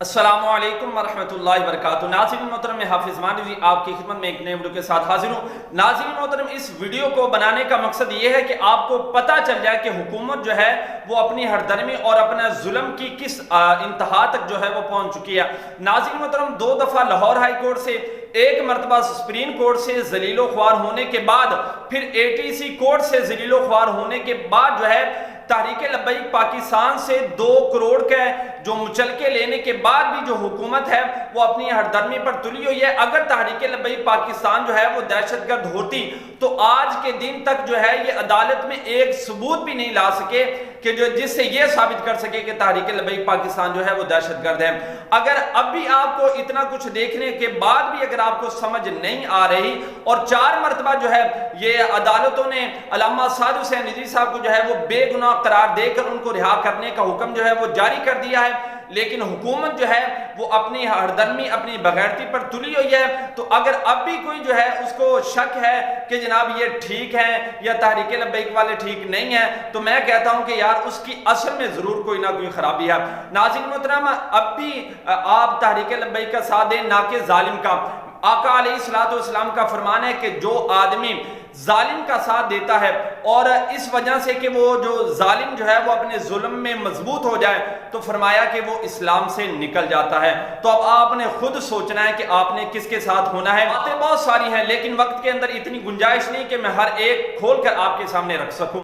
السلام علیکم ورحمۃ اللہ وبرکاتہ۔ ناظرین محترم، میں حافظ زمان رضوی آپ کی خدمت میں ایک نئے ویڈیو کے ساتھ حاضر ہوں۔ ناظرین محترم، اس ویڈیو کو بنانے کا مقصد یہ ہے کہ آپ کو پتہ چل جائے کہ حکومت جو ہے وہ اپنی ہر درمی اور اپنا ظلم کی کس انتہا تک جو ہے وہ پہنچ چکی ہے۔ ناظرین محترم، 2 دفعہ لاہور ہائی کورٹ سے، 1 مرتبہ سپریم کورٹ سے ذلیل و خوار ہونے کے بعد، پھر ATC کورٹ سے ذلیل و خوار ہونے کے بعد جو ہے تحریک لبیک پاکستان سے 2 کروڑ کا جو مچلکے لینے کے بعد بھی جو حکومت ہے وہ اپنی ہر درمی پر تلی ہوئی ہے۔ اگر تحریک لبیک پاکستان جو ہے وہ دہشت گرد ہوتی تو آج کے دن تک جو ہے یہ عدالت میں ایک ثبوت بھی نہیں لا سکے کہ جس سے یہ ثابت کر سکے کہ تحریک لبیک پاکستان جو ہے وہ دہشت گرد ہے۔ اگر اب بھی آپ کو اتنا کچھ دیکھنے کے بعد بھی اگر آپ کو سمجھ نہیں آ رہی اور 4 مرتبہ جو ہے یہ عدالتوں نے علامہ سعد حسین رضوی صاحب کو جو ہے وہ بے گناہ قرار دے کر ان کو رہا کرنے کا حکم جو ہے وہ جاری کر دیا ہے، لیکن حکومت جو ہے وہ اپنی ہر درمی اپنی بغیرتی پر تلی ہوئی ہے، تو اگر اب بھی کوئی جو ہے اس کو شک ہے کہ جناب یہ ٹھیک ہے یا تحریک لبیک والے ٹھیک نہیں ہیں، تو میں کہتا ہوں کہ یار اس کی اصل میں ضرور کوئی نہ کوئی خرابی ہے۔ ناظرین محترم، اب بھی آپ تحریک لبیک کا ساتھ دیں نہ کہ ظالم کا۔ آقا علیہ السلام کا فرمان ہے کہ جو آدمی ظالم کا ساتھ دیتا ہے اور اس وجہ سے کہ وہ جو ظالم جو ہے وہ اپنے ظلم میں مضبوط ہو جائے تو فرمایا کہ وہ اسلام سے نکل جاتا ہے۔ تو اب آپ نے خود سوچنا ہے کہ آپ نے کس کے ساتھ ہونا ہے۔ باتیں بہت ساری ہیں لیکن وقت کے اندر اتنی گنجائش نہیں کہ میں ہر ایک کھول کر آپ کے سامنے رکھ سکوں۔